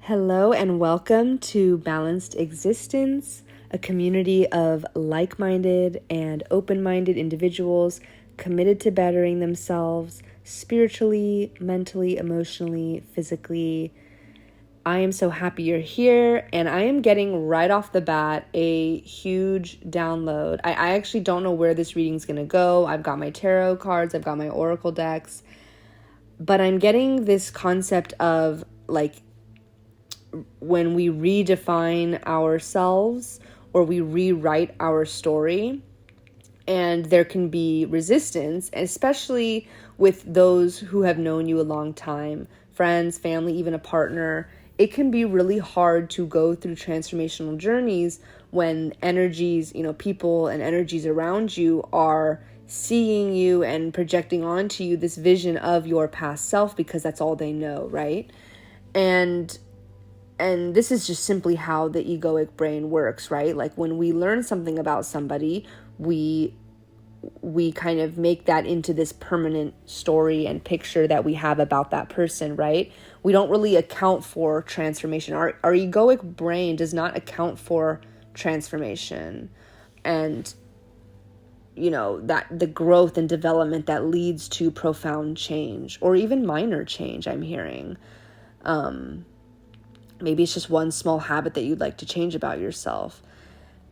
Hello and welcome to Balanced Existence, a community of like-minded and open-minded individuals committed to bettering themselves spiritually, mentally, emotionally, physically. I am so happy you're here, and I am getting right off the bat a huge download. I actually don't know where this reading's going to go. I've got my tarot cards, I've got my oracle decks, but I'm getting this concept of when we redefine ourselves or we rewrite our story, and there can be resistance, especially with those who have known you a long time, friends, family, even a partner. It can be really hard to go through transformational journeys when energies, people and energies around you are seeing you and projecting onto you this vision of your past self because that's all they know, right? And this is just simply how the egoic brain works, right? Like when we learn something about somebody, we kind of make that into this permanent story and picture that we have about that person, right? We don't really account for transformation. Our egoic brain does not account for transformation and, that the growth and development that leads to profound change or even minor change, I'm hearing. Maybe it's just one small habit that you'd like to change about yourself.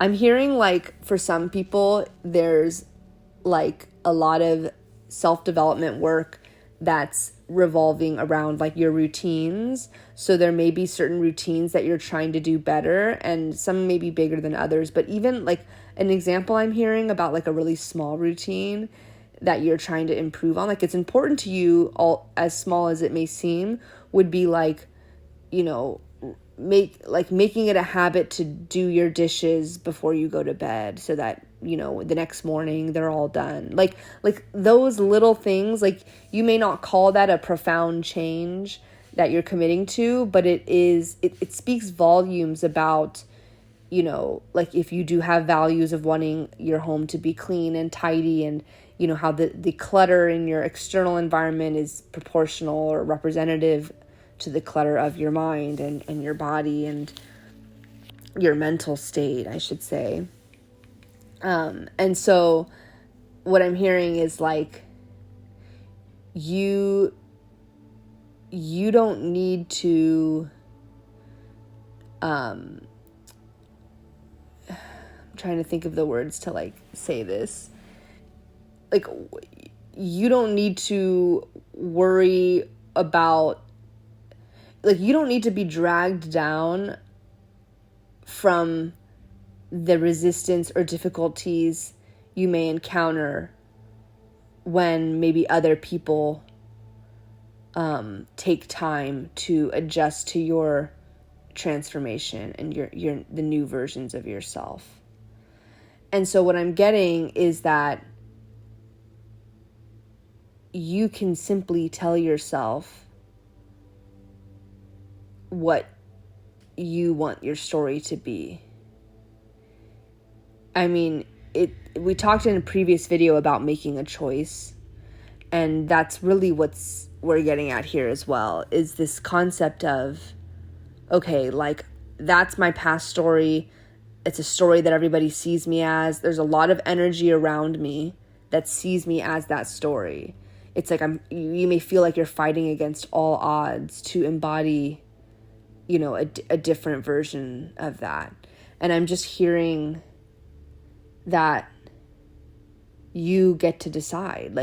I'm hearing for some people, there's a lot of self-development work that's revolving around your routines. So there may be certain routines that you're trying to do better, and some may be bigger than others. But even an example I'm hearing about a really small routine that you're trying to improve on, it's important to you, all as small as it may seem, would be making it a habit to do your dishes before you go to bed so that the next morning they're all done. Like those little things, you may not call that a profound change that you're committing to, but it speaks volumes about if you do have values of wanting your home to be clean and tidy, and how the clutter in your external environment is proportional or representative to the clutter of your mind and your body and your mental state, I should say. And so what I'm hearing is you don't need to, I'm trying to think of the words to say this. You don't need to worry about, you don't need to be dragged down from the resistance or difficulties you may encounter when maybe other people take time to adjust to your transformation and the new versions of yourself. And so what I'm getting is that you can simply tell yourself what you want your story to be. I mean, we talked in a previous video about making a choice, and that's really what's we're getting at here as well, is this concept of, okay, that's my past story. It's a story that everybody sees me as. There's a lot of energy around me that sees me as that story. It's you may feel like you're fighting against all odds to embody a different version of that. And I'm just hearing that you get to decide,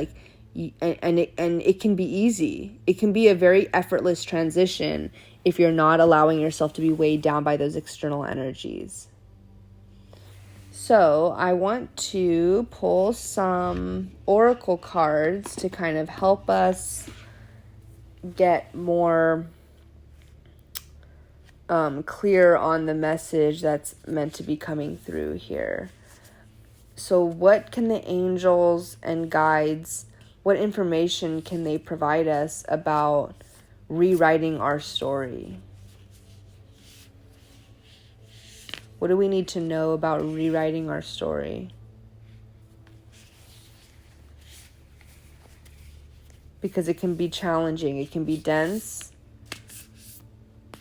and it can be easy. It can be a very effortless transition if you're not allowing yourself to be weighed down by those external energies. So I want to pull some oracle cards to kind of help us get more clear on the message that's meant to be coming through here. So what can the angels and guides, what information can they provide us about rewriting our story? What do we need to know about rewriting our story? Because it can be challenging, it can be dense,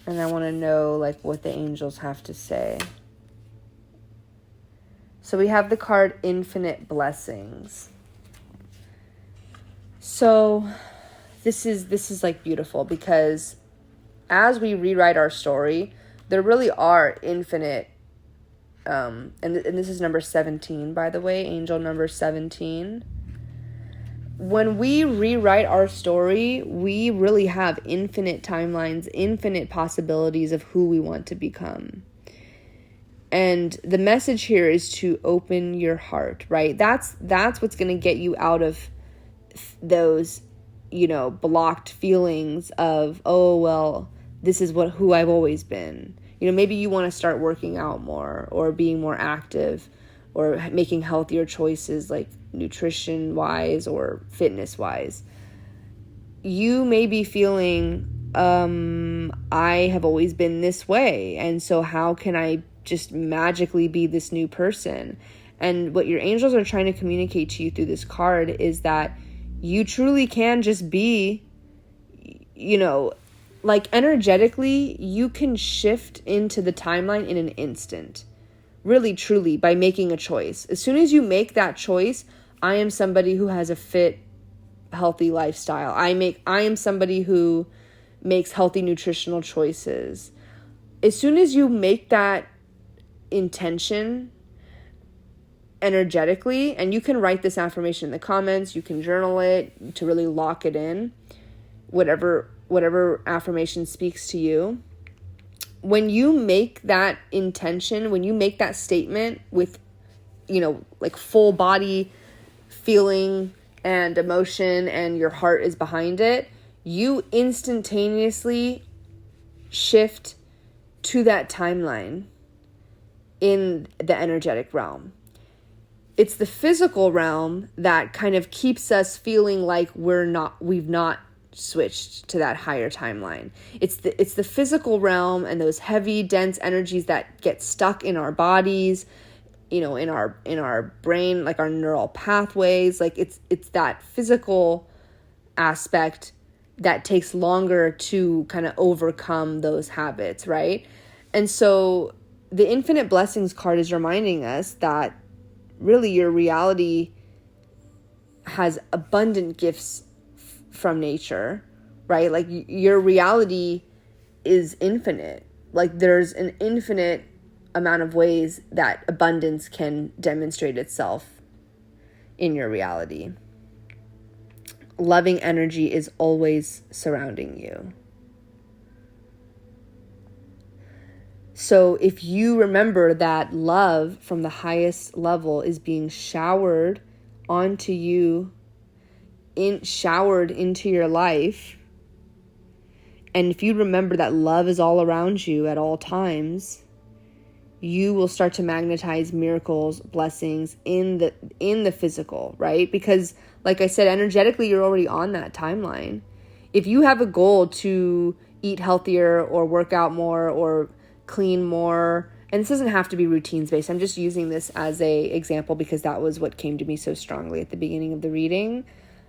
And I want to know like what the angels have to say. So we have the card Infinite Blessings. So this is like beautiful, because as we rewrite our story, there really are infinite and this is number 17, by the way, angel number 17. When we rewrite our story, we really have infinite timelines, infinite possibilities of who we want to become. And the message here is to open your heart, right? That's what's going to get you out of those, blocked feelings of, oh, well, this is who I've always been. Maybe you want to start working out more, or being more active, or making healthier choices, like nutrition wise or fitness wise. You may be feeling, I have always been this way, and so how can I just magically be this new person? And what your angels are trying to communicate to you through this card is that you truly can just be, like energetically, you can shift into the timeline in an instant. Really, truly, by making a choice. As soon as you make that choice, I am somebody who has a fit, healthy lifestyle. I am somebody who makes healthy nutritional choices. As soon as you make that intention energetically, and you can write this affirmation in the comments, you can journal it to really lock it in, whatever affirmation speaks to you. When you make that intention, when you make that statement with, like full body feeling and emotion, and your heart is behind it, you instantaneously shift to that timeline in the energetic realm. It's the physical realm that kind of keeps us feeling like we've not switched to that higher timeline. It's the physical realm and those heavy, dense energies that get stuck in our bodies, in our brain, like our neural pathways. Like it's that physical aspect that takes longer to kind of overcome those habits, right? And so the Infinite Blessings card is reminding us that really your reality has abundant gifts from nature, right? Like your reality is infinite. Like there's an infinite amount of ways that abundance can demonstrate itself in your reality. Loving energy is always surrounding you. So if you remember that love from the highest level is being showered onto you, showered into your life, and if you remember that love is all around you at all times, you will start to magnetize miracles, blessings in the physical, right? Because like I said, energetically, you're already on that timeline. If you have a goal to eat healthier or work out more or clean more, and this doesn't have to be routines based. I'm just using this as a example because that was what came to me so strongly at the beginning of the reading.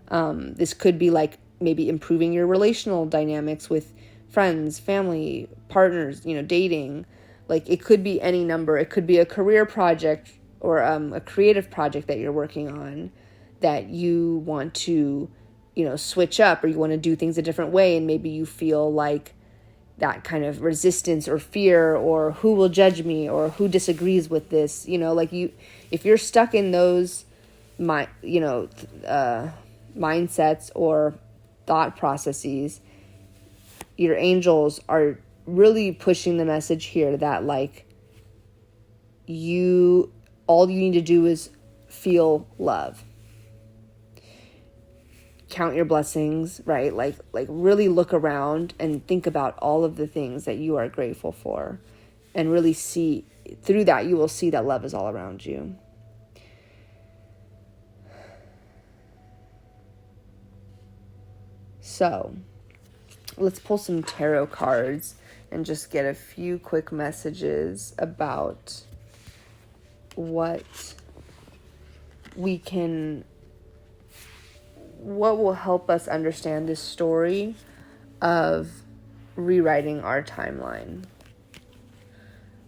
This could be like maybe improving your relational dynamics with friends, family, partners, dating. Like it could be any number. It could be a career project or a creative project that you're working on that you want to, switch up, or you want to do things a different way. And maybe you feel like that kind of resistance or fear, or who will judge me, or who disagrees with this, if you're stuck in those, mindsets or thought processes, your angels are really pushing the message here that like all you need to do is feel love. Count your blessings, right? Like really look around and think about all of the things that you are grateful for, and really see through that. You will see that love is all around you. So let's pull some tarot cards and just get a few quick messages about what will help us understand this story of rewriting our timeline,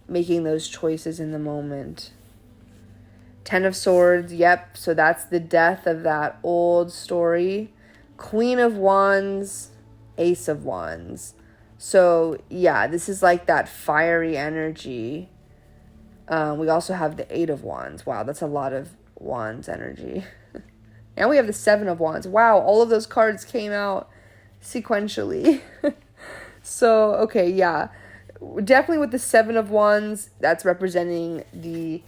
making those choices in the moment. 10 of Swords, yep, so that's the death of that old story. Queen of Wands, Ace of Wands. So, yeah, this is like that fiery energy. We also have the 8 of Wands. Wow, that's a lot of Wands energy. And we have the 7 of Wands. Wow, all of those cards came out sequentially. So, okay, yeah. Definitely with the 7 of Wands, that's representing the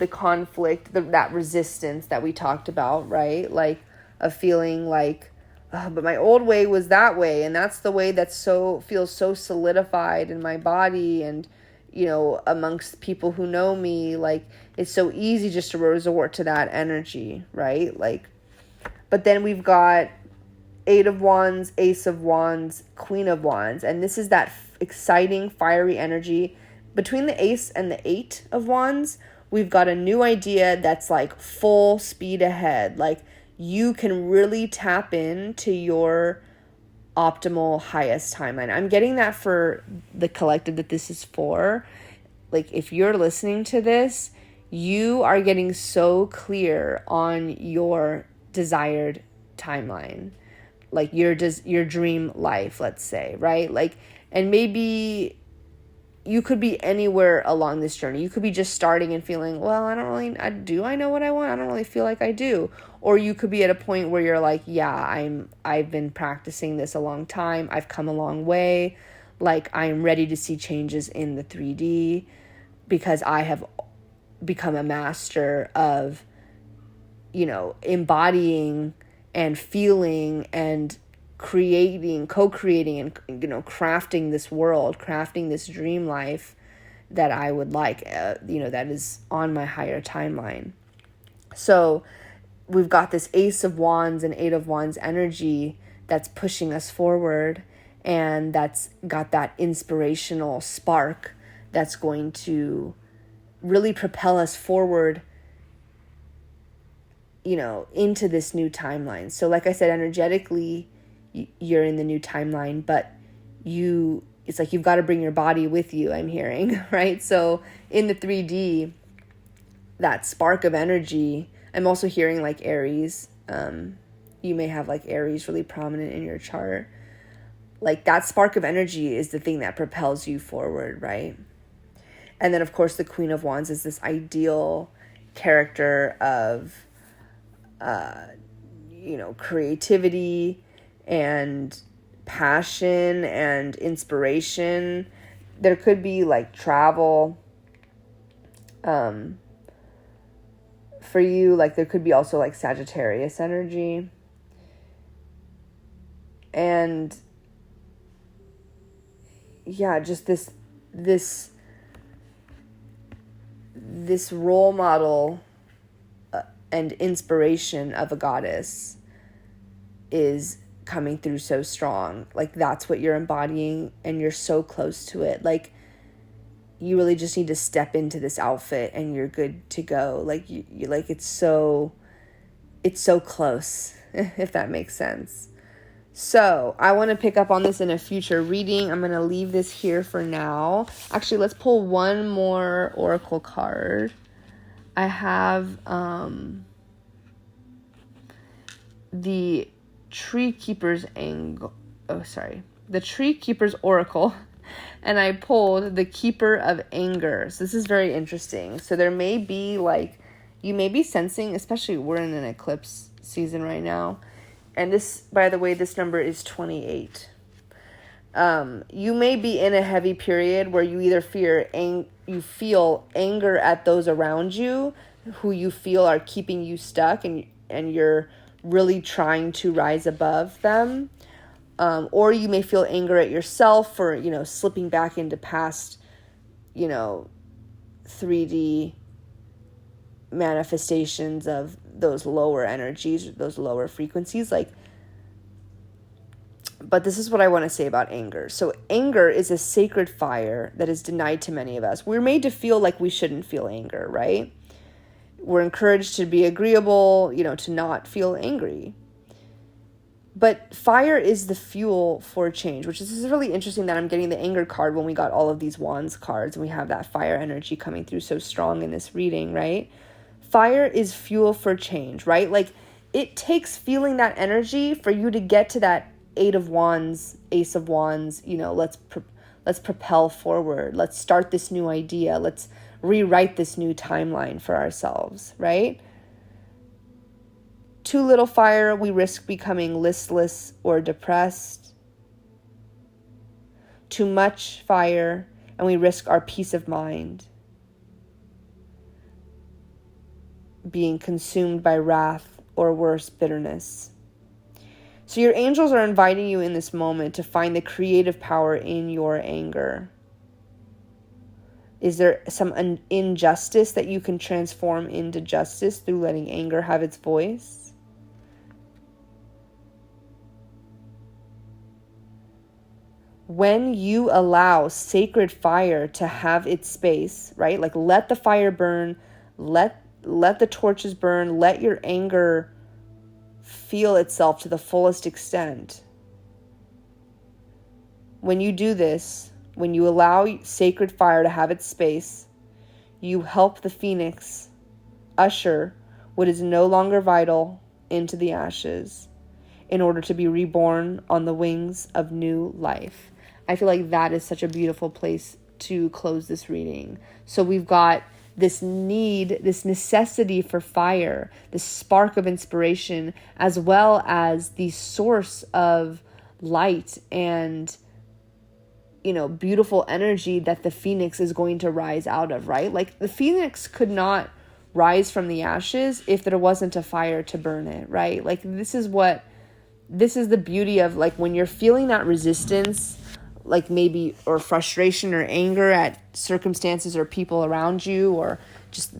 conflict, that resistance that we talked about, right? Like a feeling like, oh, but my old way was that way, and that's the way that feels so solidified in my body and, you know, amongst people who know me. Like, it's so easy just to resort to that energy, right? Like, but then we've got 8 of Wands, Ace of Wands, Queen of Wands, and this is that exciting, fiery energy. Between the Ace and the 8 of Wands, we've got a new idea that's like full speed ahead. Like, you can really tap into your optimal highest timeline. I'm getting that for the collective that this is for. Like, if you're listening to this, you are getting so clear on your desired timeline, like your dream life, let's say, right? Like, and maybe you could be anywhere along this journey. You could be just starting and feeling, well, I know what I want. I don't really feel like I do. Or you could be at a point where you're like, yeah, I've been practicing this a long time. I've come a long way. Like, I'm ready to see changes in the 3D because I have become a master of, you know, embodying and feeling and co-creating and, you know, crafting this world, crafting this dream life that I would like, you know, that is on my higher timeline. So we've got this Ace of Wands and 8 of Wands energy that's pushing us forward, and that's got that inspirational spark that's going to really propel us forward, you know, into this new timeline. So like I said, energetically, you're in the new timeline, but it's like you've got to bring your body with you, I'm hearing, right? So in the 3D, that spark of energy, I'm also hearing like Aries. You may have like Aries really prominent in your chart. Like, that spark of energy is the thing that propels you forward, right? And then, of course, the Queen of Wands is this ideal character of, you know, creativity and passion and inspiration. There could be like travel for you. Like, there could be also like Sagittarius energy. And yeah, just this role model and inspiration of a goddess is coming through so strong. Like, that's what you're embodying, and you're so close to it. Like, you really just need to step into this outfit and you're good to go. Like, you like, it's so close, if that makes sense. So I want to pick up on this in a future reading. I'm going to leave this here for now. Actually, let's pull one more oracle card. I have the Tree Keeper's the Tree Keeper's Oracle, and I pulled the Keeper of Anger. So this is very interesting. So there may be like, you may be sensing, especially we're in an eclipse season right now. And this, by the way, this number is 28. You may be in a heavy period where you either feel anger at those around you who you feel are keeping you stuck, and you're really trying to rise above them. Or you may feel anger at yourself for, you know, slipping back into past, you know, 3D manifestations of those lower energies, those lower frequencies. Like, but this is what I want to say about anger. So anger is a sacred fire that is denied to many of us. We're made to feel like we shouldn't feel anger, right? We're encouraged to be agreeable, you know, to not feel angry. But fire is the fuel for change, which is really interesting that I'm getting the anger card when we got all of these wands cards and we have that fire energy coming through so strong in this reading, right? Fire is fuel for change, right? Like, it takes feeling that energy for you to get to that Eight of Wands, Ace of Wands, let's propel forward. Let's start this new idea. Let's rewrite this new timeline for ourselves, right? Too little fire, we risk becoming listless or depressed. Too much fire, and we risk our peace of mind being consumed by wrath or worse, bitterness. So your angels are inviting you in this moment to find the creative power in your anger. Is there some injustice that you can transform into justice through letting anger have its voice? When you allow sacred fire to have its space, right? Like, let the fire burn, let the torches burn, let your anger feel itself to the fullest extent. When you do this, when you allow sacred fire to have its space, you help the phoenix usher what is no longer vital into the ashes in order to be reborn on the wings of new life. I feel like that is such a beautiful place to close this reading. So we've got this need, this necessity for fire, this spark of inspiration, as well as the source of light and, beautiful energy that the phoenix is going to rise out of, right? Like, the phoenix could not rise from the ashes if there wasn't a fire to burn it, right? Like, this is the beauty of, like, when you're feeling that resistance, like maybe, or frustration or anger at circumstances or people around you, or just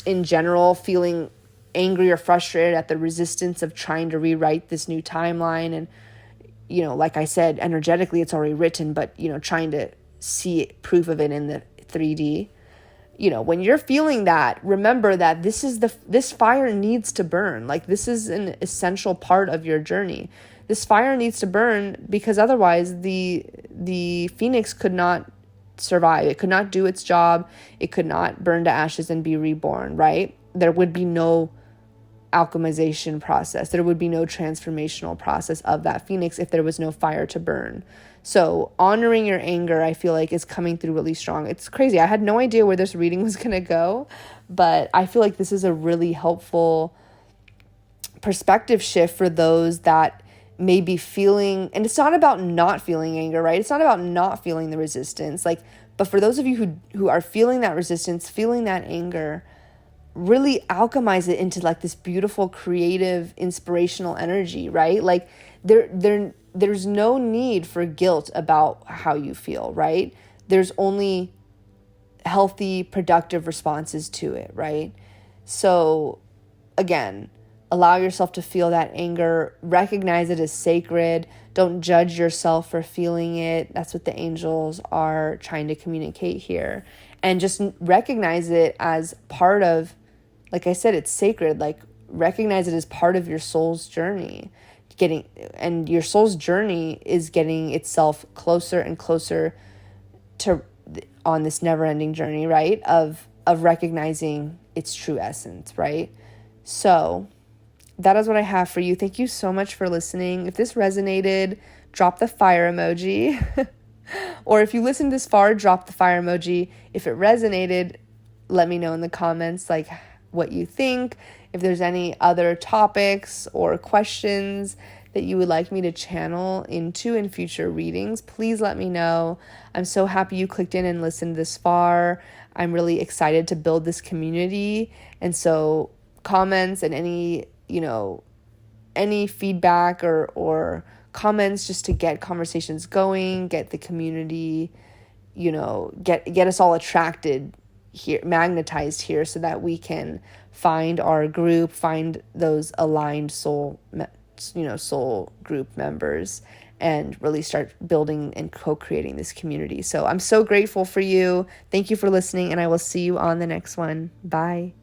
in general feeling angry or frustrated at the resistance of trying to rewrite this new timeline. And, like I said, energetically it's already written, but, trying to see proof of it in the 3D. When you're feeling that, remember that this fire needs to burn. Like, this is an essential part of your journey. This fire needs to burn, because otherwise the phoenix could not survive. It could not do its job. It could not burn to ashes and be reborn, right? There would be no alchemization process. There would be no transformational process of that phoenix if there was no fire to burn. So honoring your anger, I feel like, is coming through really strong. It's crazy. I had no idea where this reading was going to go, but I feel like this is a really helpful perspective shift for those that may be feeling, and it's not about not feeling anger, right? It's not about not feeling the resistance, but for those of you who are feeling that resistance, feeling that anger, really alchemize it into like this beautiful, creative, inspirational energy, right? Like, there's no need for guilt about how you feel, right? There's only healthy, productive responses to it, right? So again, allow yourself to feel that anger, recognize it as sacred. Don't judge yourself for feeling it. That's what the angels are trying to communicate here. And just recognize it as part of, like I said, it's sacred. Like, recognize it as part of your soul's journey. And your soul's journey is getting itself closer and closer to on this never-ending journey, right? Of recognizing its true essence, right? So that is what I have for you. Thank you so much for listening. If this resonated, drop the fire emoji. Or if you listened this far, drop the fire emoji. If it resonated, let me know in the comments, like, what you think. If there's any other topics or questions that you would like me to channel into in future readings, please let me know. I'm so happy you clicked in and listened this far. I'm really excited to build this community. And so comments and any feedback or comments, just to get conversations going, get the community, get us all attracted here, magnetized here, so that we can find our group, find those aligned soul group members, and really start building and co-creating this community. So I'm so grateful for you. Thank you for listening, and I will see you on the next one. Bye.